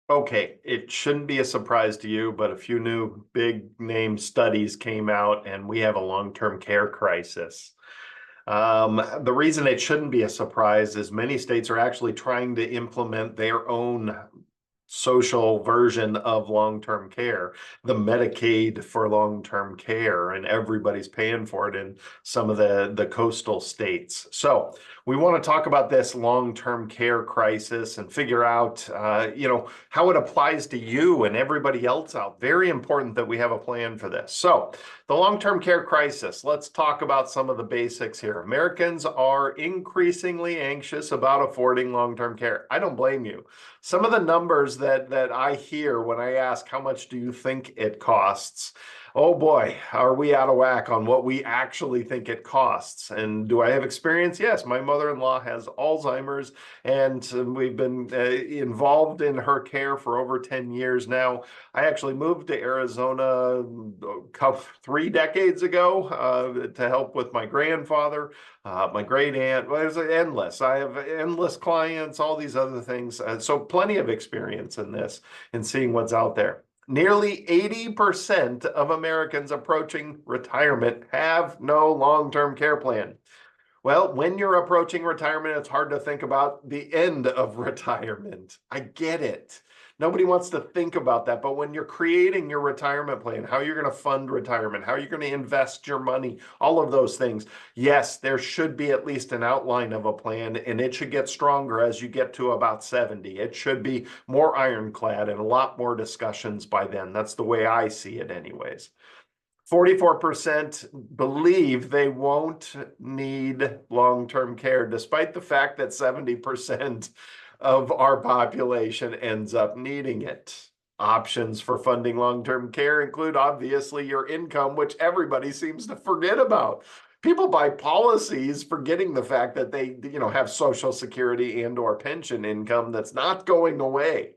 Okay, it shouldn't be a surprise to you, but a few new big name studies came out, and we have a long-term care crisis. The reason it shouldn't be a surprise is many states are actually trying to implement their own social version of long-term care, the Medicaid for long-term care, and everybody's paying for it in some of the coastal states. So we want to talk about this long-term care crisis and figure out, how it applies to you and everybody else out. Very important that we have a plan for this. So the long-term care crisis, let's talk about some of the basics here. Americans are increasingly anxious about affording long-term care. I don't blame you. Some of the numbers that I hear when I ask how much do you think it costs, oh boy, are we out of whack on what we actually think it costs. And do I have experience? Yes, my mother-in-law has Alzheimer's, and we've been involved in her care for over 10 years now. I actually moved to Arizona 3 decades ago to help with my grandfather. My great aunt, well, it's endless. I have endless clients, all these other things. So plenty of experience in this and seeing what's out there. Nearly 80% of Americans approaching retirement have no long-term care plan. Well, when you're approaching retirement, it's hard to think about the end of retirement. I get it. Nobody wants to think about that. But when you're creating your retirement plan, how you're going to fund retirement, how you're going to invest your money, all of those things, yes, there should be at least an outline of a plan, and it should get stronger as you get to about 70. It should be more ironclad and a lot more discussions by then. That's the way I see it anyways. 44% believe they won't need long-term care, despite the fact that 70% of our population ends up needing it. Options for funding long-term care include, obviously, your income, which everybody seems to forget about. People buy policies forgetting the fact that they, have Social Security and or pension income that's not going away.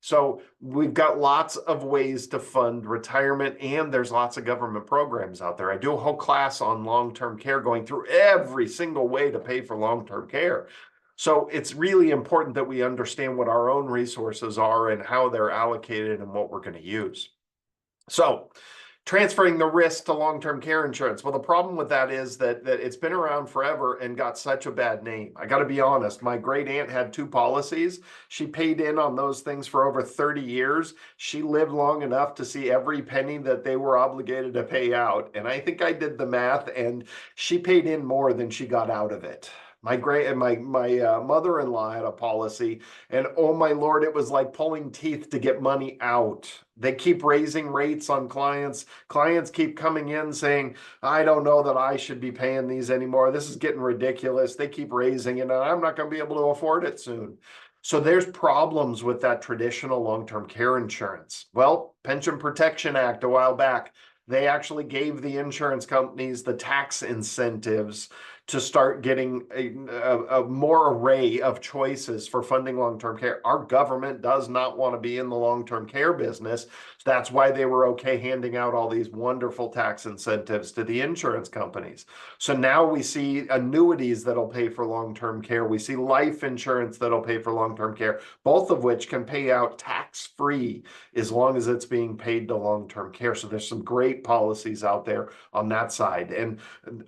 So we've got lots of ways to fund retirement, and there's lots of government programs out there. I do a whole class on long-term care going through every single way to pay for long-term care. So it's really important that we understand what our own resources are and how they're allocated and what we're going to use. So transferring the risk to long-term care insurance. Well, the problem with that is that it's been around forever and got such a bad name. I got to be honest, my great aunt had 2 policies. She paid in on those things for over 30 years. She lived long enough to see every penny that they were obligated to pay out. And I think I did the math, and she paid in more than she got out of it. My mother-in-law had a policy, and oh my Lord, it was like pulling teeth to get money out. They keep raising rates on clients. Clients keep coming in saying, I don't know that I should be paying these anymore. This is getting ridiculous. They keep raising it, and I'm not going to be able to afford it soon. So there's problems with that traditional long-term care insurance. Well, Pension Protection Act a while back, they actually gave the insurance companies the tax incentives to start getting a more array of choices for funding long-term care. Our government does not want to be in the long-term care business. That's why they were okay handing out all these wonderful tax incentives to the insurance companies. So now we see annuities that'll pay for long-term care. We see life insurance that'll pay for long-term care, both of which can pay out tax-free as long as it's being paid to long-term care. So there's some great policies out there on that side. And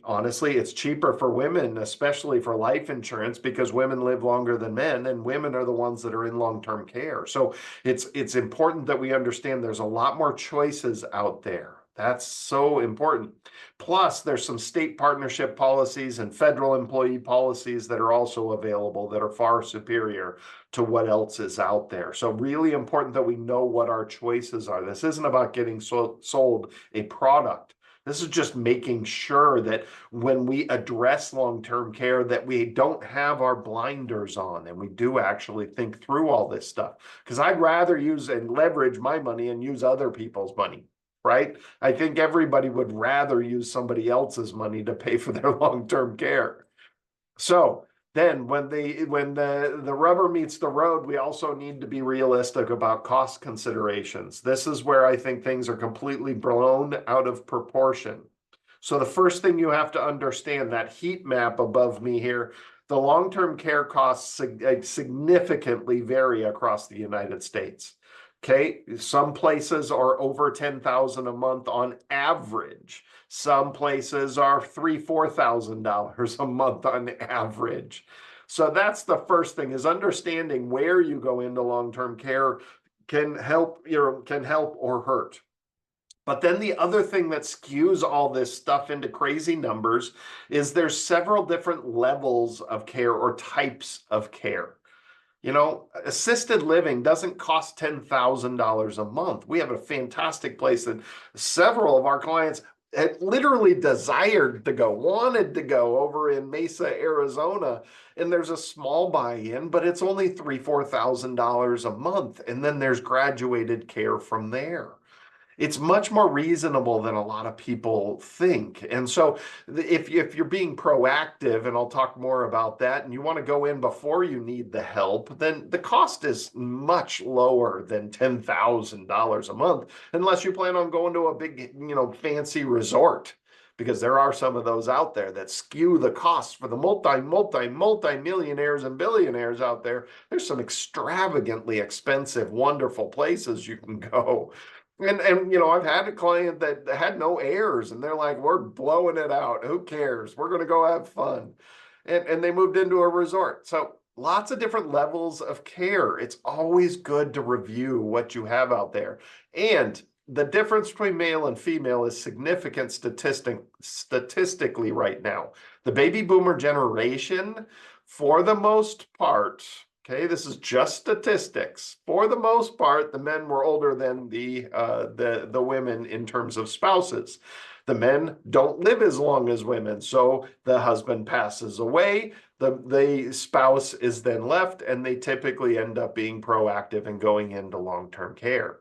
honestly, it's cheaper for women, especially for life insurance, because women live longer than men, and women are the ones that are in long-term care. So it's important that we understand there's a lot more choices out there. That's so important. Plus, there's some state partnership policies and federal employee policies that are also available that are far superior to what else is out there. So really important that we know what our choices are. This isn't about getting sold a product. This is just making sure that when we address long-term care, that we don't have our blinders on and we do actually think through all this stuff. Because I'd rather use and leverage my money and use other people's money, right? I think everybody would rather use somebody else's money to pay for their long-term care. So then when the rubber meets the road, we also need to be realistic about cost considerations. This is where I think things are completely blown out of proportion. So the first thing you have to understand, that heat map above me here, the long-term care costs significantly vary across the United States. Okay, some places are over 10,000 a month on average. Some places are $3,000-4,000 a month on average. So that's the first thing, is understanding where you go into long-term care can help, can help or hurt. But then the other thing that skews all this stuff into crazy numbers is there's several different levels of care or types of care. Assisted living doesn't cost $10,000 a month. We have a fantastic place that several of our clients had literally desired to go, wanted to go over in Mesa, Arizona. And there's a small buy-in, but it's only $3,000-4,000 a month. And then there's graduated care from there. It's much more reasonable than a lot of people think. And so if you're being proactive, and I'll talk more about that, and you want to go in before you need the help, then the cost is much lower than $10,000 a month, unless you plan on going to a big, fancy resort, because there are some of those out there that skew the costs for the multi-millionaires and billionaires out there. There's some extravagantly expensive, wonderful places you can go. And I've had a client that had no heirs, and they're like, we're blowing it out. Who cares? We're going to go have fun. And they moved into a resort. So lots of different levels of care. It's always good to review what you have out there. And the difference between male and female is significant statistically right now. The baby boomer generation, for the most part, okay, this is just statistics. For the most part, the men were older than the women in terms of spouses. The men don't live as long as women, so the husband passes away, the spouse is then left, and they typically end up being proactive and going into long-term care.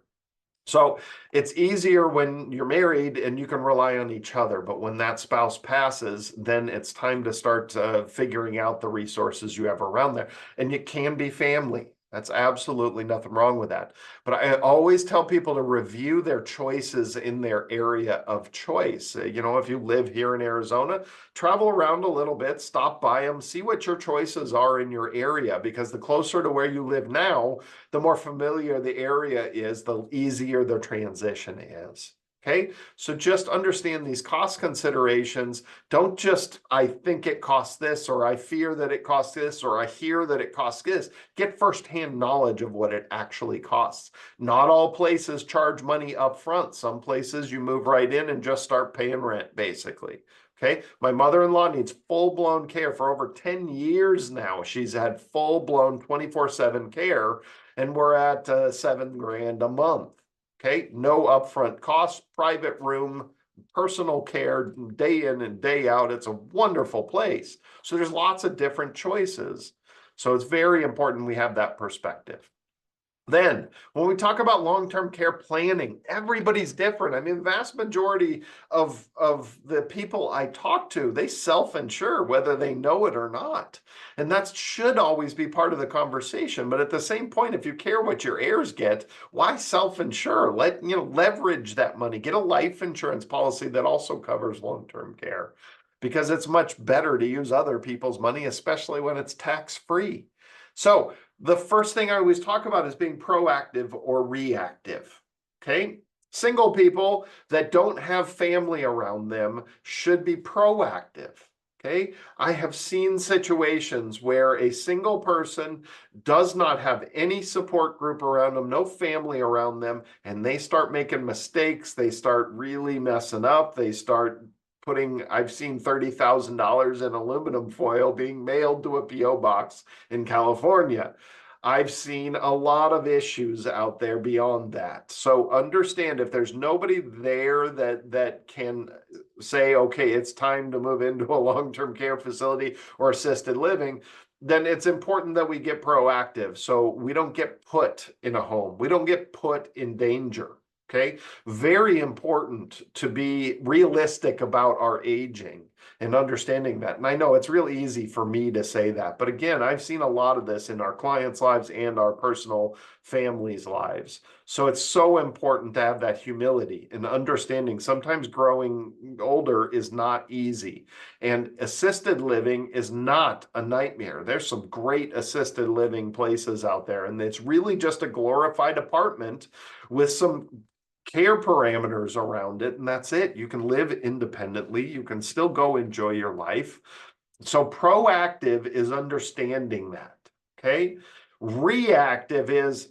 So it's easier when you're married and you can rely on each other. But when that spouse passes, then it's time to start figuring out the resources you have around there. And it can be family. That's absolutely nothing wrong with that. But I always tell people to review their choices in their area of choice. If you live here in Arizona, travel around a little bit, stop by them, see what your choices are in your area, because the closer to where you live now, the more familiar the area is, the easier the transition is. Okay, so just understand these cost considerations. Don't just, I think it costs this, or I fear that it costs this, or I hear that it costs this. Get firsthand knowledge of what it actually costs. Not all places charge money up front. Some places you move right in and just start paying rent, basically. Okay, my mother-in-law needs full-blown care for over 10 years now. She's had full-blown 24/7 care, and we're at $7,000 a month. Okay, no upfront costs, private room, personal care, day in and day out. It's a wonderful place. So there's lots of different choices. So it's very important we have that perspective. Then, when we talk about long-term care planning, everybody's different. I mean, the vast majority of the people I talk to, they self-insure whether they know it or not. And that should always be part of the conversation. But at the same point, if you care what your heirs get, why self-insure? Leverage that money. Get a life insurance policy that also covers long-term care, because it's much better to use other people's money, especially when it's tax-free. So the first thing I always talk about is being proactive or reactive. Okay, single people that don't have family around them should be proactive. Okay, I have seen situations where a single person does not have any support group around them, no family around them, and they start making mistakes. They start really messing up. They start I've seen $30,000 in aluminum foil being mailed to a P.O. box in California. I've seen a lot of issues out there beyond that. So understand, if there's nobody there that can say, okay, it's time to move into a long-term care facility or assisted living, then it's important that we get proactive so we don't get put in a home. We don't get put in danger. Okay, very important to be realistic about our aging and understanding that. And I know it's really easy for me to say that, but again, I've seen a lot of this in our clients' lives and our personal families' lives. So it's so important to have that humility and understanding. Sometimes growing older is not easy, and assisted living is not a nightmare. There's some great assisted living places out there, and it's really just a glorified apartment with some care parameters around it, and that's it. You can live independently. You can still go enjoy your life. So proactive is understanding that, okay? Reactive is,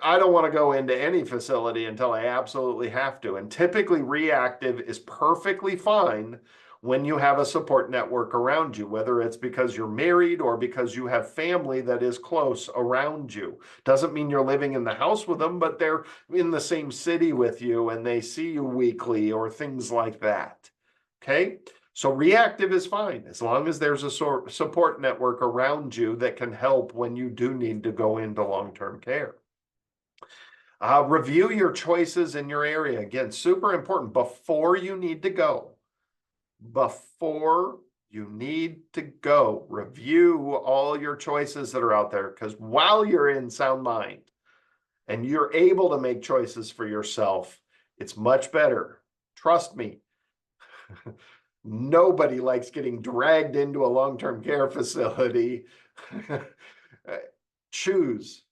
I don't want to go into any facility until I absolutely have to. And typically reactive is perfectly fine when you have a support network around you, whether it's because you're married or because you have family that is close around you. Doesn't mean you're living in the house with them, but they're in the same city with you and they see you weekly or things like that. Okay? So reactive is fine as long as there's a support network around you that can help when you do need to go into long-term care. Review your choices in your area. Again, super important before you need to go. Before you need to go, review all your choices that are out there, because while you're in sound mind and you're able to make choices for yourself, it's much better. Trust me. Nobody likes getting dragged into a long-term care facility. Choose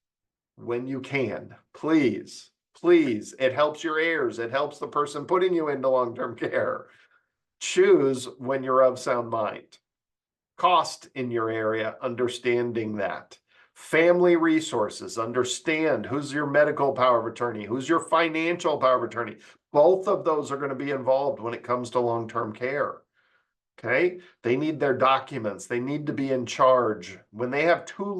when you can, please, please. It helps your heirs. It helps the person putting you into long-term care. Choose when you're of sound mind. Cost in your area, understanding that. Family resources, understand who's your medical power of attorney, who's your financial power of attorney. Both of those are going to be involved when it comes to long-term care. Okay, they need their documents. They need to be in charge. When they have two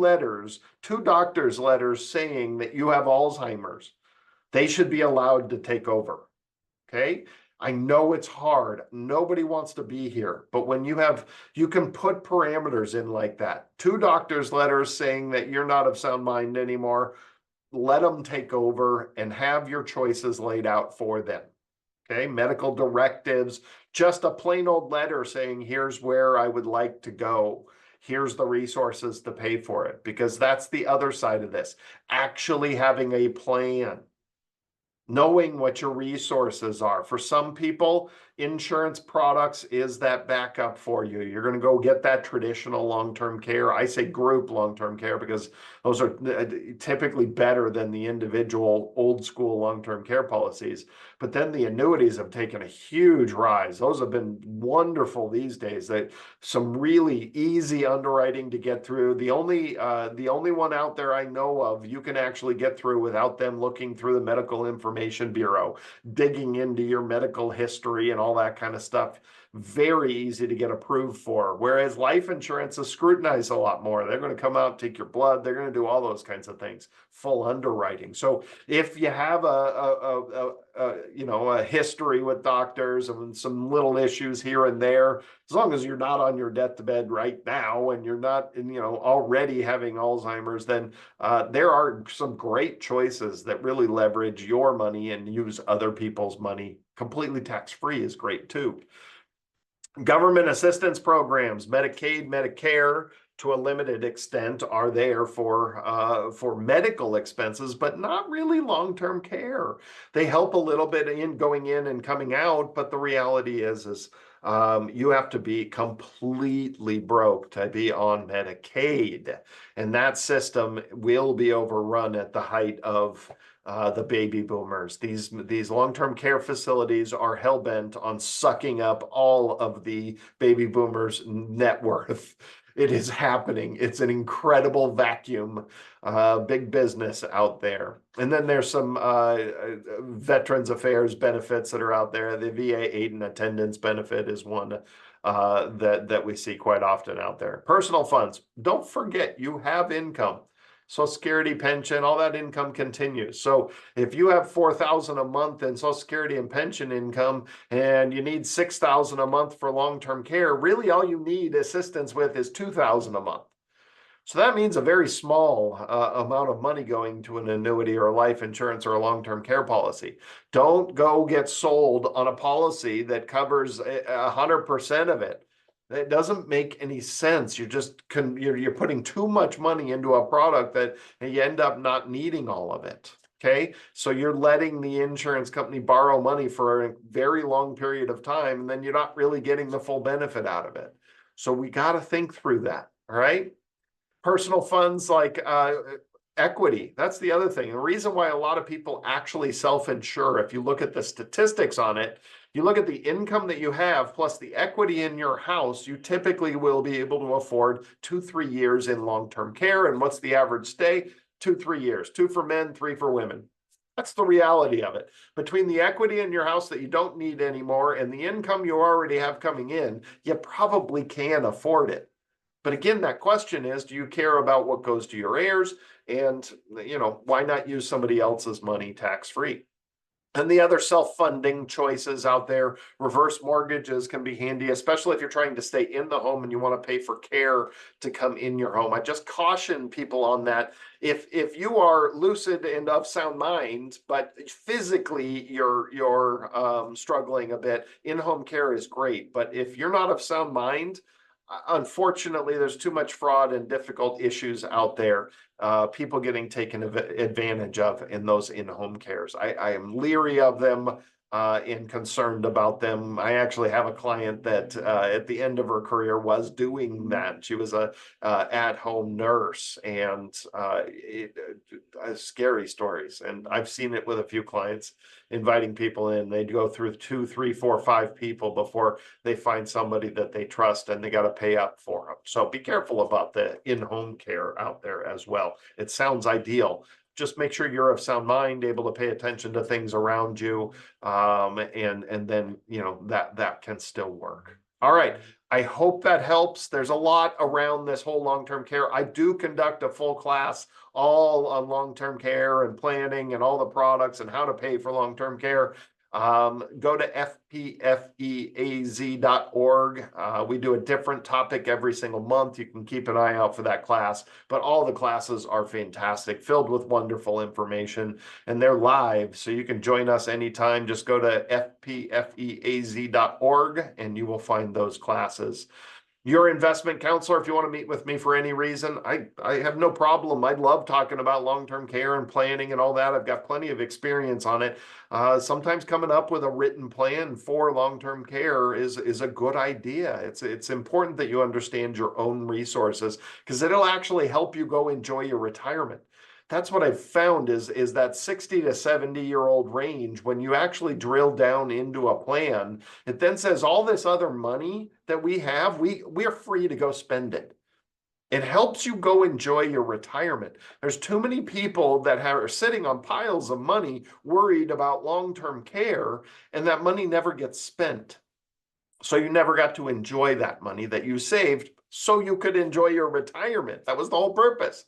doctors' letters saying that you have Alzheimer's, they should be allowed to take over. Okay, I know it's hard. Nobody wants to be here, but when you can put parameters in like that. Two doctors' letters saying that you're not of sound mind anymore. Let them take over and have your choices laid out for them. Okay, medical directives, just a plain old letter saying, here's where I would like to go. Here's the resources to pay for it, because that's the other side of this. Actually having a plan, knowing what your resources are. For some people, insurance products is that backup for you. You're going to go get that traditional long-term care. I say group long-term care because those are typically better than the individual old school long-term care policies. But then the annuities have taken a huge rise. Those have been wonderful these days. That some really easy underwriting to get through. The only one out there I know of you can actually get through without them looking through the Medical Information Bureau, digging into your medical history and all that kind of stuff. Very easy to get approved for. Whereas life insurance is scrutinized a lot more. They're going to come out, take your blood. They're going to do all those kinds of things. Full underwriting. So if you have a history with doctors and some little issues here and there, as long as you're not on your deathbed right now and you're not, already having Alzheimer's, then there are some great choices that really leverage your money and use other people's money. Completely tax-free is great too. Government assistance programs, Medicaid, Medicare, to a limited extent, are there for medical expenses, but not really long-term care. They help a little bit in going in and coming out, but the reality is you have to be completely broke to be on Medicaid, and that system will be overrun at the height of the baby boomers. These long-term care facilities are hell-bent on sucking up all of the baby boomers' net worth. It is happening. It's an incredible vacuum, big business out there. And then there's some Veterans Affairs benefits that are out there. The VA aid and attendance benefit is one that we see quite often out there. Personal funds. Don't forget, you have income. Social Security, pension, all that income continues. So if you have $4,000 a month in Social Security and pension income, and you need $6,000 a month for long-term care, really all you need assistance with is $2,000 a month. So that means a very small amount of money going to an annuity or a life insurance or a long-term care policy. Don't go get sold on a policy that covers 100% of it. It doesn't make any sense. You're putting too much money into a product that you end up not needing all of it. Okay, so you're letting the insurance company borrow money for a very long period of time, and then you're not really getting the full benefit out of it. So we got to think through that. All right. Personal funds like equity. That's the other thing. The reason why a lot of people actually self-insure, if you look at the statistics on it, you look at the income that you have plus the equity in your house, you typically will be able to afford 2-3 years in long-term care. And what's the average stay? 2-3 years, 2 for men, 3 for women. That's the reality of it. Between the equity in your house that you don't need anymore and the income you already have coming in, you probably can afford it. But again, that question is, do you care about what goes to your heirs? And, why not use somebody else's money tax-free? And the other self-funding choices out there, reverse mortgages can be handy, especially if you're trying to stay in the home and you want to pay for care to come in your home. I just caution people on that. If you are lucid and of sound mind, but physically you're struggling a bit, in-home care is great. But if you're not of sound mind, unfortunately, there's too much fraud and difficult issues out there. People getting taken advantage of in those in-home cares. I am leery of them and concerned about them. I actually have a client that at the end of her career was doing that. She was a at-home nurse, and scary stories. And I've seen it with a few clients inviting people in. They go through 2, 3, 4, 5 people before they find somebody that they trust, and they got to pay up for them. So be careful about the in-home care out there as well. It sounds ideal. Just make sure you're of sound mind, able to pay attention to things around you, and then that can still work. All right. I hope that helps. There's a lot around this whole long-term care. I do conduct a full class all on long-term care and planning and all the products and how to pay for long-term care. Go to fpfeaz.org. We do a different topic every single month. You can keep an eye out for that class, but all the classes are fantastic, filled with wonderful information, and they're live. So you can join us anytime. Just go to fpfeaz.org and you will find those classes. Your investment counselor, if you want to meet with me for any reason, I have no problem. I love talking about long-term care and planning and all that. I've got plenty of experience on it. Sometimes coming up with a written plan for long-term care is a good idea. It's important that you understand your own resources, because it'll actually help you go enjoy your retirement. That's what I've found is that 60 to 70-year-old range. When you actually drill down into a plan, it then says all this other money that we have, we're free to go spend it. It helps you go enjoy your retirement. There's too many people that are sitting on piles of money worried about long-term care, and that money never gets spent. So you never got to enjoy that money that you saved so you could enjoy your retirement. That was the whole purpose.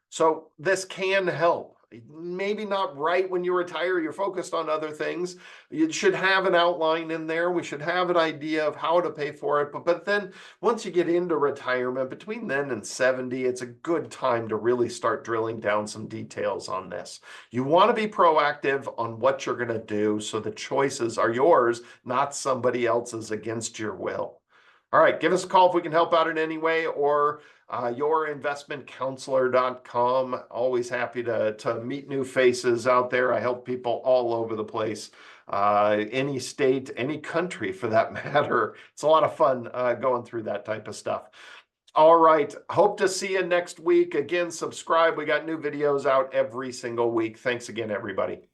So this can help. Maybe not right when you retire, you're focused on other things. You should have an outline in there. We should have an idea of how to pay for it. But then once you get into retirement, between then and 70, it's a good time to really start drilling down some details on this. You want to be proactive on what you're going to do so the choices are yours, not somebody else's against your will. All right, give us a call if we can help out in any way, or yourinvestmentcounselor.com. Always happy to meet new faces out there. I help people all over the place, any state, any country for that matter. It's a lot of fun going through that type of stuff. All right, hope to see you next week. Again, subscribe. We got new videos out every single week. Thanks again, everybody.